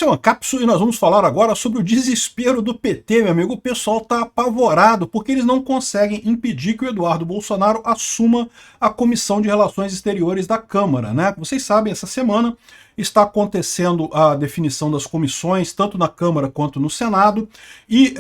Esse é uma cápsula e nós vamos falar agora sobre o desespero do PT, meu amigo. O pessoal está apavorado porque eles não conseguem impedir que o Eduardo Bolsonaro assuma a Comissão de Relações Exteriores da Câmara, né? Vocês sabem, essa semana está acontecendo a definição das comissões, tanto na Câmara quanto no Senado, e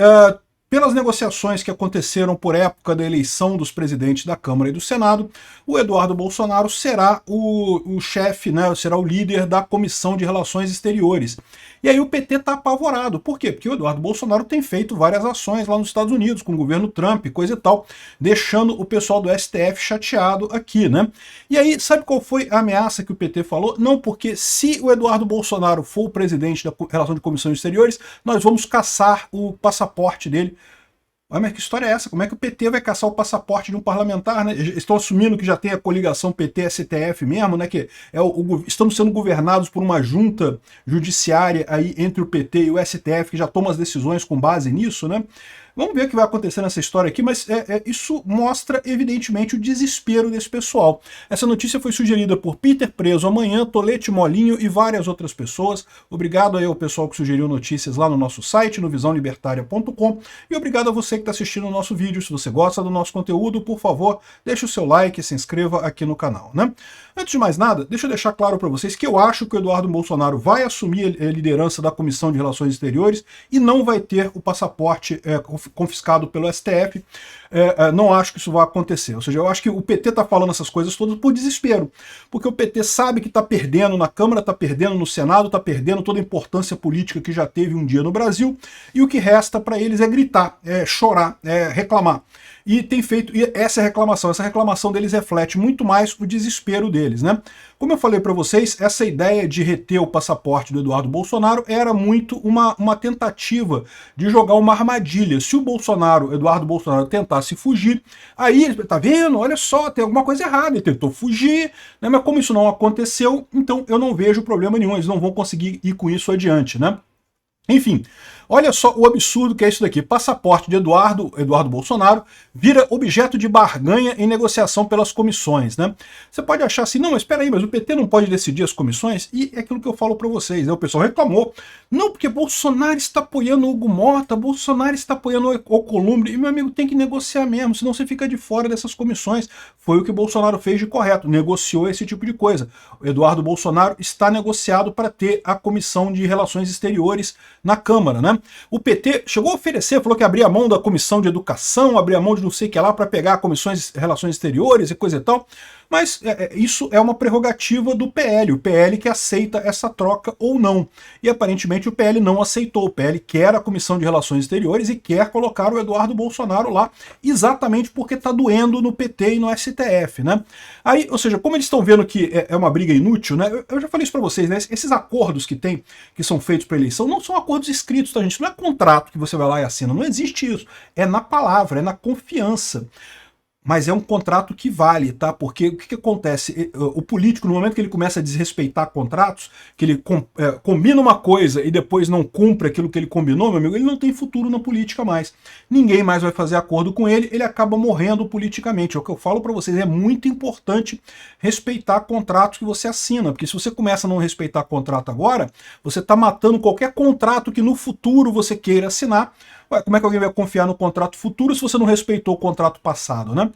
pelas negociações que aconteceram por época da eleição dos presidentes da Câmara e do Senado, o Eduardo Bolsonaro será o chefe, né, será o líder da Comissão de Relações Exteriores. E aí o PT está apavorado. Por quê? Porque o Eduardo Bolsonaro tem feito várias ações lá nos Estados Unidos, com o governo Trump, coisa e tal, deixando o pessoal do STF chateado aqui, né? E aí, sabe qual foi a ameaça que o PT falou? Não, porque se o Eduardo Bolsonaro for o presidente da Relação de Comissões Exteriores, nós vamos caçar o passaporte dele. Mas que história é essa? Como é que o PT vai caçar o passaporte de um parlamentar, né? Estão assumindo que já tem a coligação PT-STF mesmo, né? Que estamos sendo governados por uma junta judiciária aí entre o PT e o STF, que já toma as decisões com base nisso, né? Vamos ver o que vai acontecer nessa história aqui, mas isso mostra, evidentemente, o desespero desse pessoal. Essa notícia foi sugerida por Peter Preso Amanhã, Tolete Molinho e várias outras pessoas. Obrigado aí ao pessoal que sugeriu notícias lá no nosso site, no visãolibertaria.com, e obrigado a você que está assistindo o nosso vídeo. Se você gosta do nosso conteúdo, por favor, deixe o seu like e se inscreva aqui no canal, né? Antes de mais nada, deixa eu deixar claro para vocês que eu acho que o Eduardo Bolsonaro vai assumir a liderança da Comissão de Relações Exteriores e não vai ter o passaporte confiscado pelo STF. Não acho que isso vai acontecer. Ou seja, eu acho que o PT está falando essas coisas todas por desespero, porque o PT sabe que está perdendo na Câmara, está perdendo no Senado, está perdendo toda a importância política que já teve um dia no Brasil, e o que resta para eles é gritar, chorar, reclamar. E tem feito essa reclamação deles reflete muito mais o desespero deles, né? Como eu falei para vocês, essa ideia de reter o passaporte do Eduardo Bolsonaro era muito uma tentativa de jogar uma armadilha. Se o Eduardo Bolsonaro tentasse fugir, aí, tá vendo? Olha só, tem alguma coisa errada, ele tentou fugir, né? Mas como isso não aconteceu, então eu não vejo problema nenhum, eles não vão conseguir ir com isso adiante, né? Enfim, olha só o absurdo que é isso daqui. Passaporte de Eduardo Bolsonaro vira objeto de barganha em negociação pelas comissões, né? Você pode achar assim, não, mas espera aí, mas o PT não pode decidir as comissões? E é aquilo que eu falo para vocês, né? O pessoal reclamou. Não, porque Bolsonaro está apoiando o Hugo Mota, Bolsonaro está apoiando o Alcolumbre, e meu amigo, tem que negociar mesmo, senão você fica de fora dessas comissões. Foi o que o Bolsonaro fez de correto, negociou esse tipo de coisa. O Eduardo Bolsonaro está negociado para ter a Comissão de Relações Exteriores na Câmara, né? O PT chegou a oferecer, falou que abria mão da Comissão de Educação, abria mão de não sei o que lá para pegar comissões de Relações Exteriores e coisa e tal, mas isso é uma prerrogativa do PL, o PL que aceita essa troca ou não. E aparentemente o PL não aceitou, o PL quer a Comissão de Relações Exteriores e quer colocar o Eduardo Bolsonaro lá, exatamente porque está doendo no PT e no STF, né? Aí, ou seja, como eles estão vendo que é uma briga inútil, né? Eu já falei isso para vocês, né? Esses acordos que são feitos para eleição, não são acordos escritos, tá, gente? Não é contrato que você vai lá e assina, não existe isso. É na palavra, é na confiança. Mas é um contrato que vale, tá? Porque o que acontece? O político, no momento que ele começa a desrespeitar contratos, que ele combina uma coisa e depois não cumpre aquilo que ele combinou, meu amigo, ele não tem futuro na política mais. Ninguém mais vai fazer acordo com ele, ele acaba morrendo politicamente. É o que eu falo para vocês, é muito importante respeitar contratos que você assina, porque se você começa a não respeitar contrato agora, você está matando qualquer contrato que no futuro você queira assinar. Ué, como é que alguém vai confiar no contrato futuro se você não respeitou o contrato passado, né?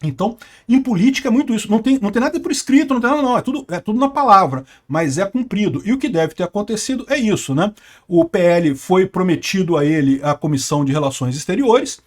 Então, em política é muito isso. Não tem nada por escrito, não tem nada, não. É tudo na palavra, mas é cumprido. E o que deve ter acontecido é isso, né? O PL foi prometido a ele a Comissão de Relações Exteriores,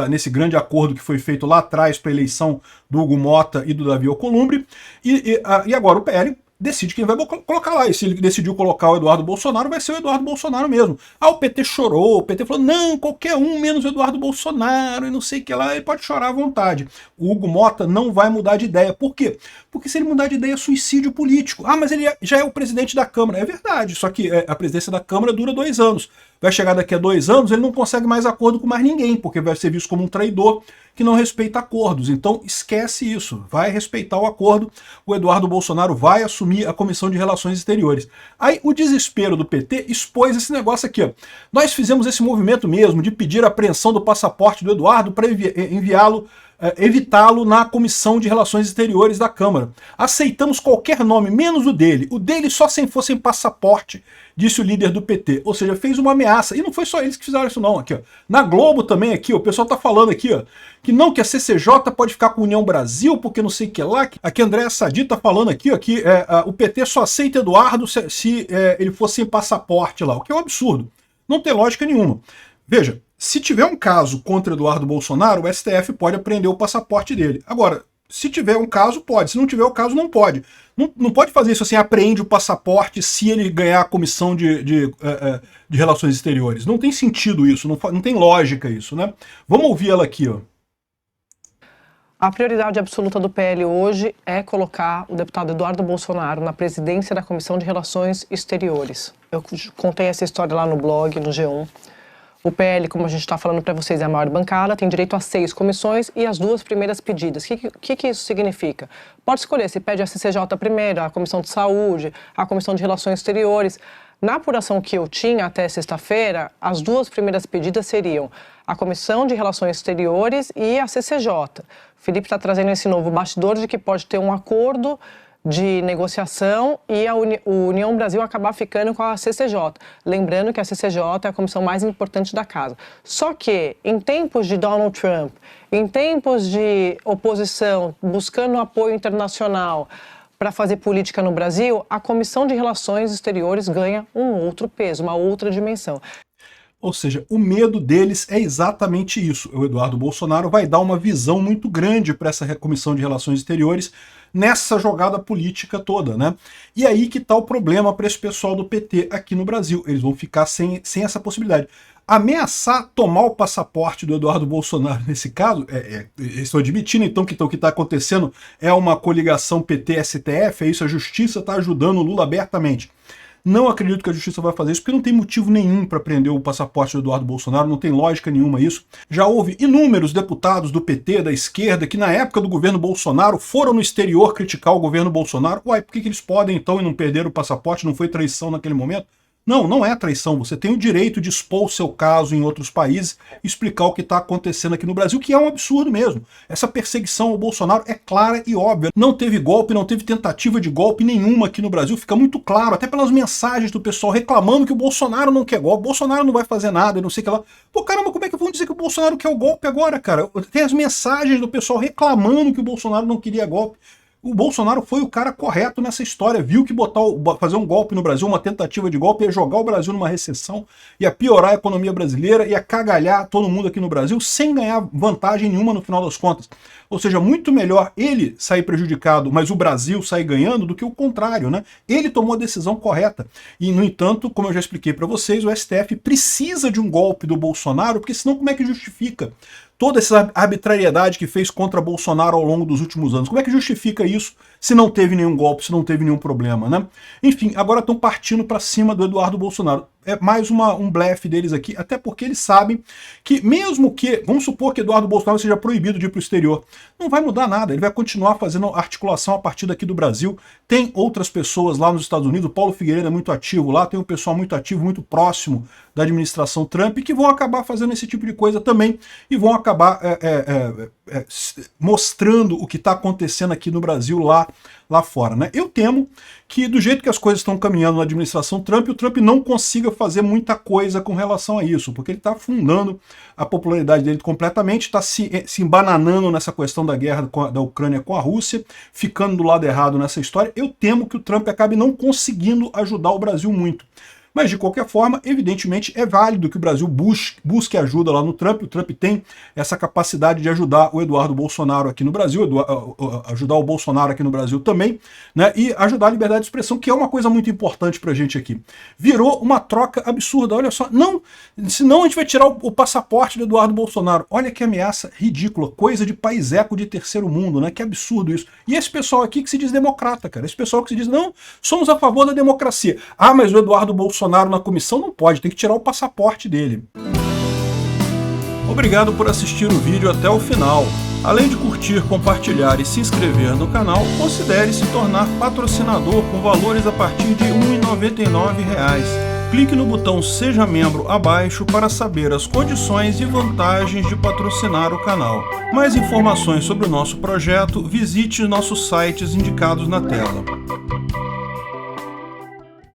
nesse grande acordo que foi feito lá atrás para a eleição do Hugo Mota e do Davi Alcolumbre, e agora o PL decide quem vai colocar lá. E se ele decidiu colocar o Eduardo Bolsonaro, vai ser o Eduardo Bolsonaro mesmo. Ah, o PT chorou, o PT falou, não, qualquer um menos o Eduardo Bolsonaro, e não sei o que lá, ele pode chorar à vontade. O Hugo Mota não vai mudar de ideia. Por quê? Porque se ele mudar de ideia é suicídio político. Ah, mas ele já é o presidente da Câmara. É verdade, só que a presidência da Câmara dura 2 anos. Vai chegar daqui a 2 anos, ele não consegue mais acordo com mais ninguém, porque vai ser visto como um traidor que não respeita acordos. Então esquece isso, vai respeitar o acordo, o Eduardo Bolsonaro vai assumir a Comissão de Relações Exteriores. Aí o desespero do PT expôs esse negócio aqui, ó. Nós fizemos esse movimento mesmo de pedir a apreensão do passaporte do Eduardo para enviá-lo evitá-lo na Comissão de Relações Exteriores da Câmara. Aceitamos qualquer nome, menos o dele. O dele só se fosse em passaporte, disse o líder do PT. Ou seja, fez uma ameaça. E não foi só eles que fizeram isso não. Aqui, ó. Na Globo também, aqui, ó, o pessoal tá falando aqui, ó, que não, que a CCJ pode ficar com a União Brasil, porque não sei o que lá. Aqui a Andréa Sadi tá falando aqui, ó, que o PT só aceita Eduardo se ele fosse sem passaporte lá, o que é um absurdo. Não tem lógica nenhuma. Veja, se tiver um caso contra Eduardo Bolsonaro, o STF pode apreender o passaporte dele. Agora, se tiver um caso, pode. Se não tiver o caso, não pode. Não pode fazer isso assim, apreende o passaporte se ele ganhar a comissão de relações exteriores. Não tem sentido isso, não tem lógica isso, né? Vamos ouvir ela aqui, ó. A prioridade absoluta do PL hoje é colocar o deputado Eduardo Bolsonaro na presidência da Comissão de Relações Exteriores. Eu contei essa história lá no blog, no G1. O PL, como a gente está falando para vocês, é a maior bancada, tem direito a 6 comissões e as 2 primeiras pedidas. O que isso significa? Pode escolher se pede a CCJ primeiro, a Comissão de Saúde, a Comissão de Relações Exteriores. Na apuração que eu tinha até sexta-feira, as 2 primeiras pedidas seriam a Comissão de Relações Exteriores e a CCJ. O Felipe está trazendo esse novo bastidor de que pode ter um acordo de negociação e a União Brasil acabar ficando com a CCJ. Lembrando que a CCJ é a comissão mais importante da casa. Só que, em tempos de Donald Trump, em tempos de oposição, buscando apoio internacional para fazer política no Brasil, a Comissão de Relações Exteriores ganha um outro peso, uma outra dimensão. Ou seja, o medo deles é exatamente isso. O Eduardo Bolsonaro vai dar uma visão muito grande para essa Comissão de Relações Exteriores nessa jogada política toda, né? E aí que está o problema para esse pessoal do PT aqui no Brasil. Eles vão ficar sem essa possibilidade. Ameaçar tomar o passaporte do Eduardo Bolsonaro nesse caso, estou admitindo então que o que está acontecendo é uma coligação PT-STF, é isso, a justiça está ajudando o Lula abertamente. Não acredito que a justiça vai fazer isso, porque não tem motivo nenhum para prender o passaporte do Eduardo Bolsonaro, não tem lógica nenhuma isso. Já houve inúmeros deputados do PT, da esquerda, que na época do governo Bolsonaro foram no exterior criticar o governo Bolsonaro. Uai, por que eles podem então e não perderam o passaporte? Não foi traição naquele momento? Não, não é traição. Você tem o direito de expor o seu caso em outros países e explicar o que está acontecendo aqui no Brasil, que é um absurdo mesmo. Essa perseguição ao Bolsonaro é clara e óbvia. Não teve golpe, não teve tentativa de golpe nenhuma aqui no Brasil. Fica muito claro, até pelas mensagens do pessoal reclamando que o Bolsonaro não quer golpe, o Bolsonaro não vai fazer nada e não sei o que lá. Pô, caramba, como é que vão dizer que o Bolsonaro quer o golpe agora, cara? Tem as mensagens do pessoal reclamando que o Bolsonaro não queria golpe. O Bolsonaro foi o cara correto nessa história, viu que fazer um golpe no Brasil, uma tentativa de golpe, ia jogar o Brasil numa recessão, ia piorar a economia brasileira, ia cagalhar todo mundo aqui no Brasil, sem ganhar vantagem nenhuma no final das contas. Ou seja, muito melhor ele sair prejudicado, mas o Brasil sair ganhando, do que o contrário, né? Ele tomou a decisão correta. E, no entanto, como eu já expliquei para vocês, o STF precisa de um golpe do Bolsonaro, porque senão como é que justifica toda essa arbitrariedade que fez contra Bolsonaro ao longo dos últimos anos? Como é que justifica isso se não teve nenhum golpe, se não teve nenhum problema, né? Enfim, agora estão partindo para cima do Eduardo Bolsonaro. É mais um blefe deles aqui, até porque eles sabem que mesmo que, vamos supor que Eduardo Bolsonaro seja proibido de ir para o exterior, não vai mudar nada, ele vai continuar fazendo articulação a partir daqui do Brasil. Tem outras pessoas lá nos Estados Unidos, o Paulo Figueiredo é muito ativo lá, tem um pessoal muito ativo, muito próximo da administração Trump, que vão acabar fazendo esse tipo de coisa também, e vão acabar mostrando o que está acontecendo aqui no Brasil lá fora, né? Eu temo que do jeito que as coisas estão caminhando na administração Trump, o Trump não consiga fazer muita coisa com relação a isso, porque ele está afundando a popularidade dele completamente, está se embananando nessa questão da guerra da Ucrânia com a Rússia, ficando do lado errado nessa história. Eu temo que o Trump acabe não conseguindo ajudar o Brasil muito. Mas, de qualquer forma, evidentemente, é válido que o Brasil busque ajuda lá no Trump. O Trump tem essa capacidade de ajudar o Eduardo Bolsonaro aqui no Brasil, ajudar o Bolsonaro aqui no Brasil também, né? E ajudar a liberdade de expressão, que é uma coisa muito importante pra gente aqui. Virou uma troca absurda, olha só. Não, senão a gente vai tirar o passaporte do Eduardo Bolsonaro. Olha que ameaça ridícula, coisa de paiseco de terceiro mundo, né? Que absurdo isso. E esse pessoal aqui que se diz democrata, cara. Esse pessoal que se diz, não, somos a favor da democracia. Ah, mas o Eduardo Bolsonaro na comissão não pode, tem que tirar o passaporte dele. Obrigado por assistir o vídeo até o final. Além de curtir, compartilhar e se inscrever no canal, considere se tornar patrocinador com valores a partir de R$ 1,99. Clique no botão Seja Membro abaixo para saber as condições e vantagens de patrocinar o canal. Mais informações sobre o nosso projeto, visite nossos sites indicados na tela.